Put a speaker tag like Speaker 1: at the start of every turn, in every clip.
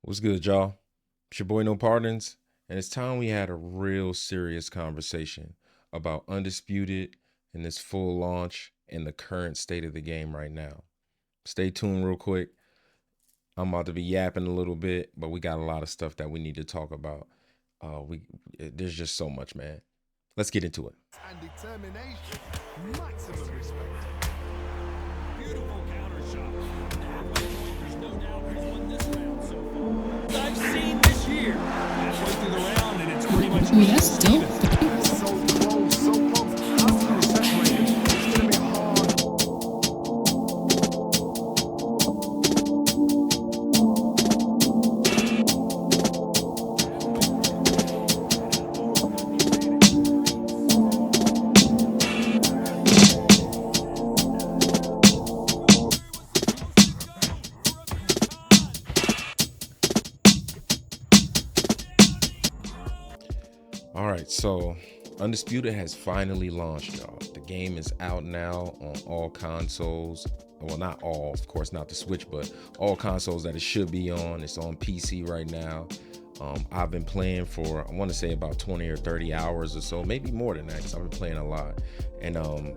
Speaker 1: What's good, y'all? It's your boy No Pardons, and it's time we had a real serious conversation about Undisputed and this full launch and the current state of the game right now. Stay tuned real quick. I'm about to be yapping a little bit, but we got a lot of stuff that we need to talk about. There's just so much, man. Let's get into it.
Speaker 2: And determination, maximum respect. Beautiful counter shot. There's no doubt who's won this round so far. I've seen this year. Halfway through the round, and it's pretty much
Speaker 3: Ooh, that's dope.
Speaker 2: so close, so close. Absolutely separated. It's going to be hard.
Speaker 1: All right, so Undisputed has finally launched, y'all. The game is out now on all consoles. Well, not all, of course, not the Switch, but all consoles that it should be on. It's on PC right now. I've been playing for, I want to say about 20 or 30 hours or so, maybe more than that, because I've been playing a lot. And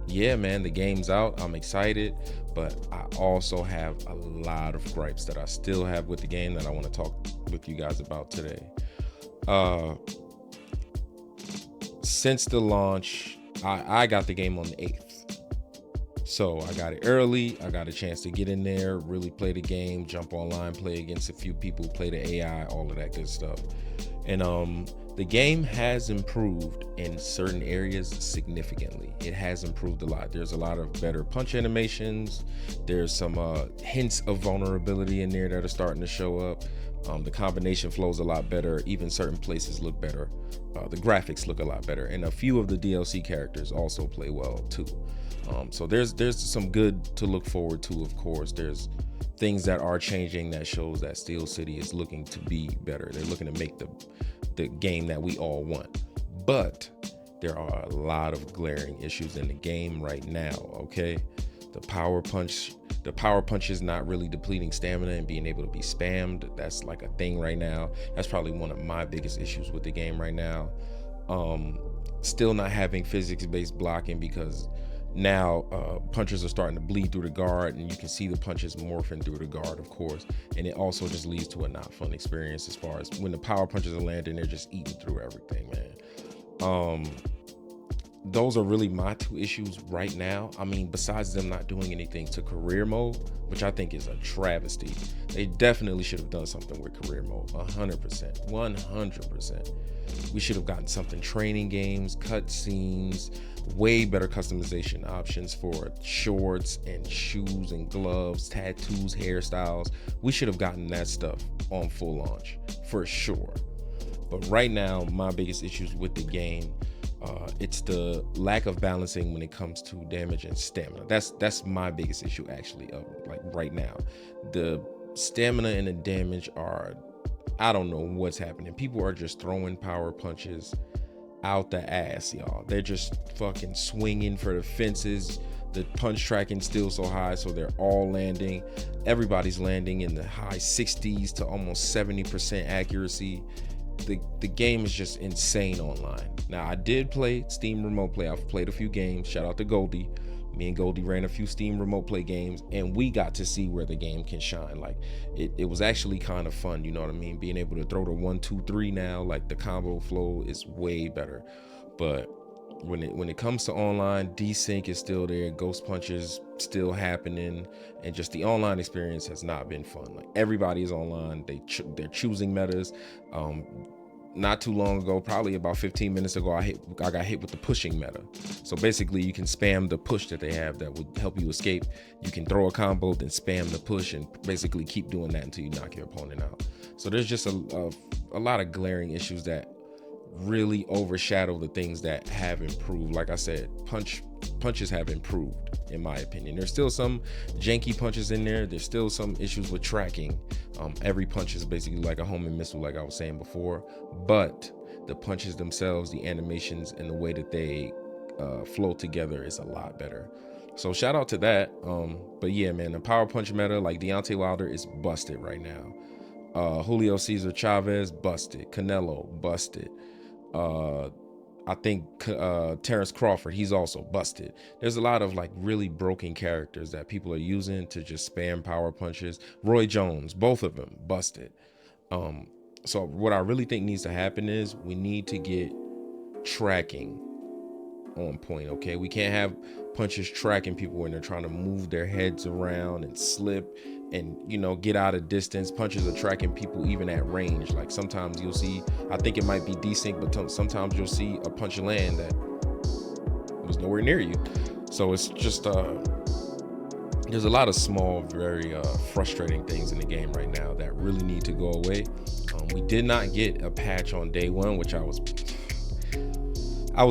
Speaker 1: yeah, man, the game's out. I'm excited, but I also have a lot of gripes that I still have with the game that I want to talk with you guys about today. Uh, since the launch, I got the game on the 8th. So I got it early. I got a chance to get in there, really play the game, jump online, play against a few people, play the AI, all of that good stuff. And the game has improved in certain areas significantly. It has improved a lot. There's a lot of better punch animations. There's some hints of vulnerability in there that are starting to show up. The combination flows a lot better. Even certain places look better. The graphics look a lot better, and a few of the DLC characters also play well too. So there's some good to look forward to. Of course, there's things that are changing that shows that Steel City is looking to be better. They're looking to make the game that we all want, but there are a lot of glaring issues in the game right now. Okay, the power punch is not really depleting stamina and being able to be spammed. That's like a thing right now. That's probably one of my biggest issues with the game right now. Still not having physics-based blocking, because now punches are starting to bleed through the guard, and you can see the punches morphing through the guard, of course. And it also just leads to a not fun experience, as far as when the power punches are landing, they're just eating through everything, man. Those are really my two issues right now. I mean, besides them not doing anything to career mode, which I think is a travesty. They definitely should have done something with career mode. 100%. 100%. We should have gotten something, training games, cutscenes, way better customization options for shorts and shoes and gloves, tattoos, hairstyles. We should have gotten that stuff on full launch for sure. But right now, my biggest issues with the game, it's the lack of balancing when it comes to damage and stamina. That's my biggest issue, actually. Of like right now, the stamina and the damage are, I don't know what's happening. People are just throwing power punches out the ass, y'all. They're just fucking swinging for the fences. The punch tracking still so high, so they're all landing. Everybody's landing in the high 60s to almost 70% accuracy. The game is just insane online. Now, I did play Steam Remote Play. I've played a few games. Shout out to Goldie. Me and Goldie ran a few Steam Remote Play games, and we got to see where the game can shine. Like, it was actually kind of fun, you know what I mean? Being able to throw the 1-2-3 now, like the combo flow is way better. But when it comes to online, desync is still there, ghost punches still happening, and just the online experience has not been fun. Like, everybody is online. They're choosing metas. Not too long ago, probably about 15 minutes ago, I got hit with the pushing meta. So basically, you can spam the push that they have that would help you escape. You can throw a combo, then spam the push, and basically keep doing that until you knock your opponent out. So there's just a lot of glaring issues that really overshadow the things that have improved. Like I said, punches have improved, in my opinion. There's still some janky punches in there. There's still some issues with tracking. Every punch is basically like a homing missile, like I was saying before. But the punches themselves, the animations, and the way that they flow together is a lot better. So shout out to that. But yeah, man, the power punch meta, like Deontay Wilder, is busted right now. Julio Cesar Chavez, busted. Canelo, busted. I think Terrence Crawford, he's also busted. There's a lot of like really broken characters that people are using to just spam power punches. Roy Jones, both of them busted. So what I really think needs to happen is we need to get tracking on point. Okay, we can't have punches tracking people when they're trying to move their heads around and slip and, you know, get out of distance. Punches are tracking people even at range. Like sometimes you'll see, I think it might be desync, but sometimes you'll see a punch land that was nowhere near you. So it's just there's a lot of small, very frustrating things in the game right now that really need to go away. We did not get a patch on day one, which I was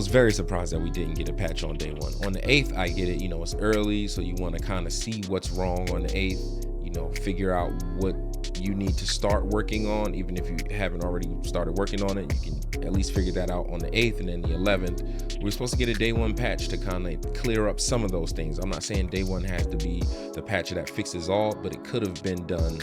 Speaker 1: very surprised that we didn't get a patch on day one. On the 8th, I get it, you know, it's early, so you want to kind of see what's wrong on the 8th, you know, figure out what you need to start working on. Even if you haven't already started working on it, you can at least figure that out on the 8th. And then the 11th, we're supposed to get a day one patch to kind of clear up some of those things. I'm not saying day one has to be the patch that fixes all, but it could have been done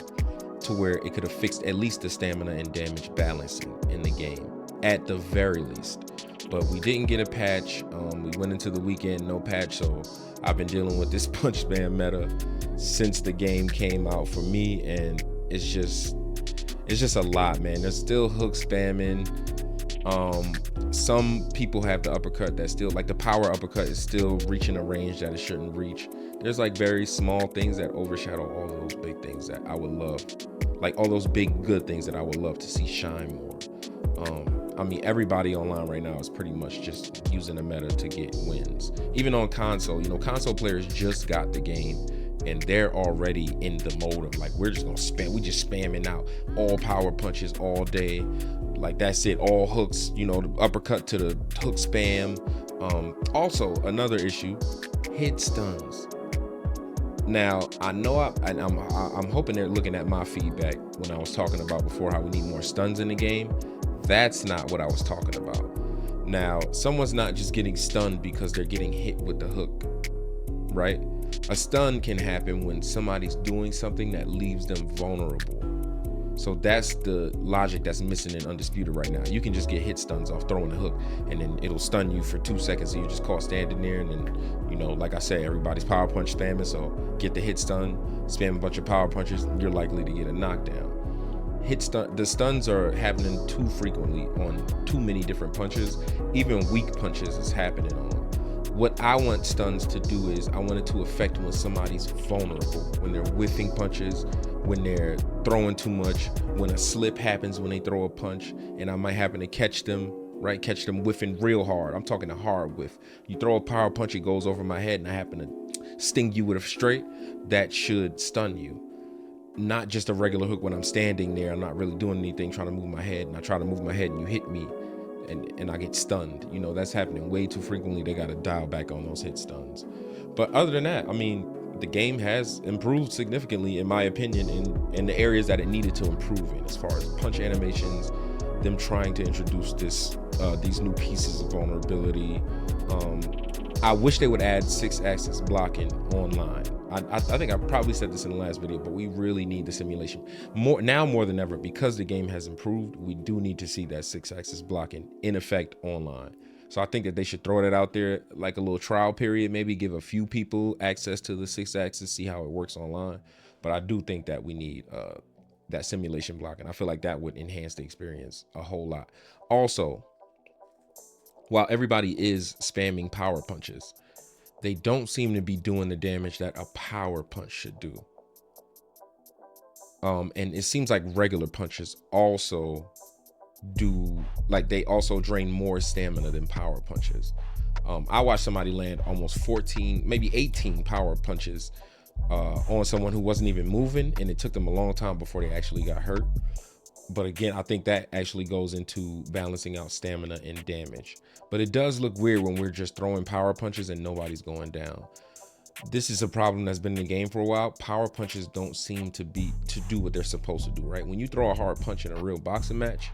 Speaker 1: to where it could have fixed at least the stamina and damage balancing in the game, at the very least. But we didn't get a patch. We went into the weekend, no patch. So I've been dealing with this punch spam meta since the game came out for me. And it's just a lot, man. There's still hook spamming. Some people have the uppercut that's still, like the power uppercut is still reaching a range that it shouldn't reach. There's like very small things that overshadow all those big things that I would love, like all those big good things that I would love to see shine more. I mean, everybody online right now is pretty much just using a meta to get wins. Even on console, you know, console players just got the game and they're already in the mode of like, we're just gonna spam, we just spamming out all power punches all day. Like that's it, all hooks, you know, the uppercut to the hook spam. Also another issue, hit stuns. Now I know I'm hoping they're looking at my feedback when I was talking about before how we need more stuns in the game. That's not what I was talking about. Now, someone's not just getting stunned because they're getting hit with the hook, right? A stun can happen when somebody's doing something that leaves them vulnerable. So that's the logic that's missing in Undisputed right now. You can just get hit stuns off throwing the hook, and then it'll stun you for 2 seconds, and you're just caught standing there. And then, you know, like I said, everybody's power punch spamming, so get the hit stun, spam a bunch of power punches, you're likely to get a knockdown. The stuns are happening too frequently on too many different punches. Even weak punches is happening on. What I want stuns to do is I want it to affect when somebody's vulnerable, when they're whiffing punches, when they're throwing too much, when a slip happens when they throw a punch, and I might happen to catch them, right? Catch them whiffing real hard. I'm talking a hard whiff. You throw a power punch, it goes over my head, and I happen to sting you with a straight, that should stun you. Not just a regular hook when I'm standing there, I'm not really doing anything, trying to move my head, and I try to move my head and you hit me and I get stunned. You know, that's happening way too frequently. They got to dial back on those hit stuns. But other than that, I mean, the game has improved significantly, in my opinion, in the areas that it needed to improve in, as far as punch animations, them trying to introduce these new pieces of vulnerability. I wish they would add 6-axis blocking online. I think I probably said this in the last video, but we really need the simulation more than ever, because the game has improved. We do need to see that 6-axis blocking in effect online. So I think that they should throw that out there, like a little trial period, maybe give a few people access to the 6-axis, see how it works online. But I do think that we need that simulation blocking. I feel like that would enhance the experience a whole lot. Also, while everybody is spamming power punches, they don't seem to be doing the damage that a power punch should do. And it seems like regular punches also do, like they also drain more stamina than power punches. I watched somebody land almost 14, maybe 18 power punches on someone who wasn't even moving, and it took them a long time before they actually got hurt. But again, I think that actually goes into balancing out stamina and damage. But it does look weird when we're just throwing power punches and nobody's going down. This is a problem that's been in the game for a while. Power punches don't seem to do what they're supposed to do, right? When you throw a hard punch in a real boxing match,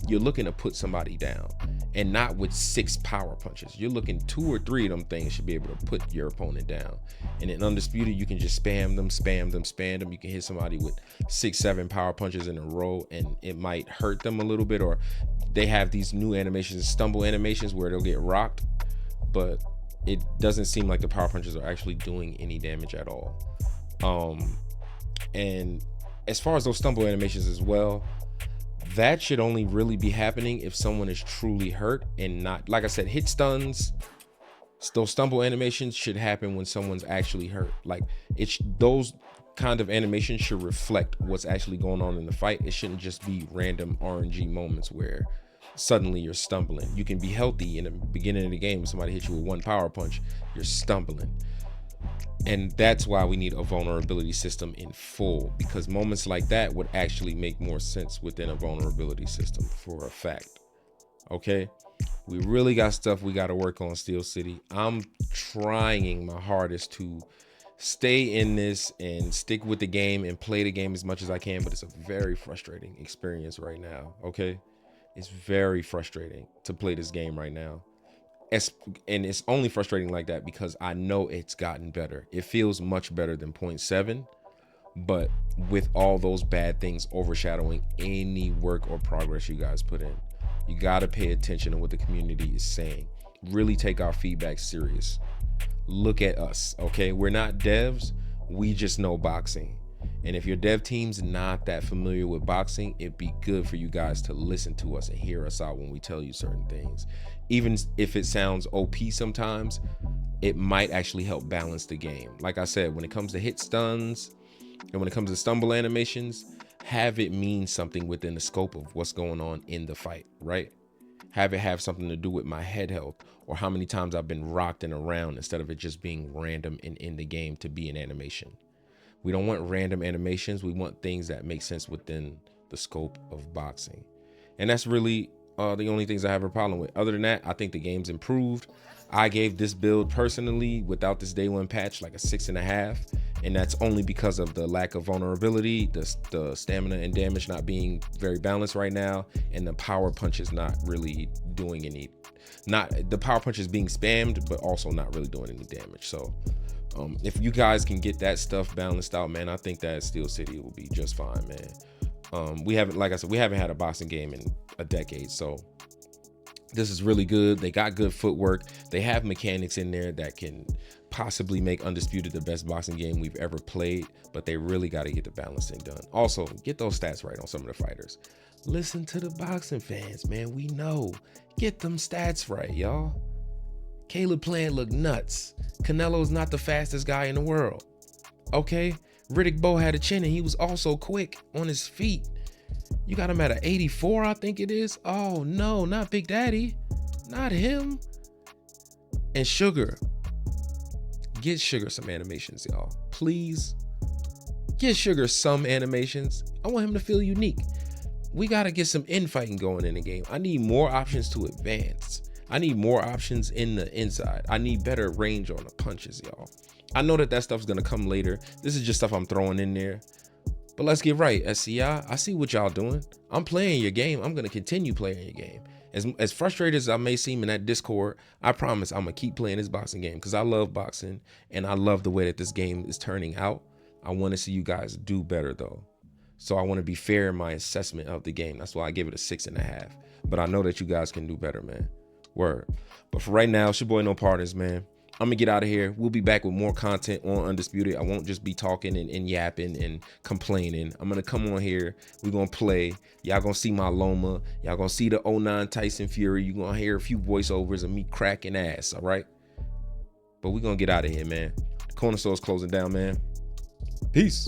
Speaker 1: you're looking to put somebody down, and not with 6 power punches. You're looking 2 or 3 of them things should be able to put your opponent down. And in Undisputed, you can just spam them. You can hit somebody with 6, 7 power punches in a row, and it might hurt them a little bit. Or they have these new animations, stumble animations, where they'll get rocked, but it doesn't seem like the power punches are actually doing any damage at all. And as far as those stumble animations as well, that should only really be happening if someone is truly hurt, and not, like I said, hit stuns. Those stumble animations should happen when someone's actually hurt. Like, those kind of animations should reflect what's actually going on in the fight. It shouldn't just be random RNG moments where suddenly you're stumbling. You can be healthy in the beginning of the game. Somebody hits you with 1 power punch, you're stumbling. And that's why we need a vulnerability system in full, because moments like that would actually make more sense within a vulnerability system for a fact. Okay, we really got stuff we got to work on, Steel City. I'm trying my hardest to stay in this and stick with the game and play the game as much as I can, but it's a very frustrating experience right now. Okay, it's very frustrating to play this game right now. And it's only frustrating like that because I know it's gotten better. It feels much better than 0.7, but with all those bad things overshadowing any work or progress you guys put in, you got to pay attention to what the community is saying. Really take our feedback serious. Look at us, okay? We're not devs, we just know boxing. And if your dev team's not that familiar with boxing, it'd be good for you guys to listen to us and hear us out when we tell you certain things. Even if it sounds OP sometimes, it might actually help balance the game. Like I said, when it comes to hit stuns and when it comes to stumble animations, have it mean something within the scope of what's going on in the fight, right? Have it have something to do with my head health or how many times I've been rocked and around, instead of it just being random and in the game to be an animation. We don't want random animations. We want things that make sense within the scope of boxing. And that's really the only things I have a problem with. Other than that, I think the game's improved. I gave this build personally, without this day 1 patch, like a 6.5. And that's only because of the lack of vulnerability, the stamina and damage not being very balanced right now, and the power punches not really doing any, the power punches being spammed, but also not really doing any damage. So if you guys can get that stuff balanced out, man, I think that Steel City will be just fine, man. We haven't, like I said, we haven't had a boxing game in a decade, so this is really good. They got good footwork. They have mechanics in there that can possibly make Undisputed the best boxing game we've ever played, but they really got to get the balancing done. Also, get those stats right on some of the fighters. Listen to the boxing fans, man. We know. Get them stats right, y'all. Caleb Plant looked nuts. Canelo's not the fastest guy in the world. Okay? Riddick Bowe had a chin and he was also quick on his feet. You got him at an 84, I think it is. Oh no, not Big Daddy. Not him. And Sugar. Get Sugar some animations, y'all. Please. Get Sugar some animations. I want him to feel unique. We got to get some infighting going in the game. I need more options to advance. I need more options in the inside. I need better range on the punches, y'all. I know that stuff's going to come later. This is just stuff I'm throwing in there. But let's get right, SCI. I see what y'all doing. I'm playing your game. I'm going to continue playing your game. As frustrated as I may seem in that Discord, I promise I'm going to keep playing this boxing game because I love boxing and I love the way that this game is turning out. I want to see you guys do better, though. So I want to be fair in my assessment of the game. That's why I give it a 6.5. But I know that you guys can do better, man. Word. But for right now, it's your boy No Partners, man. I'm gonna get out of here. We'll be back with more content on Undisputed. I won't just be talking and yapping and complaining. I'm gonna come on here. We're gonna play. Y'all gonna see my Loma. Y'all gonna see the 09 Tyson Fury. You're gonna hear a few voiceovers of me cracking ass, all right? But we're gonna get out of here, man. The corner store's closing down, man. Peace.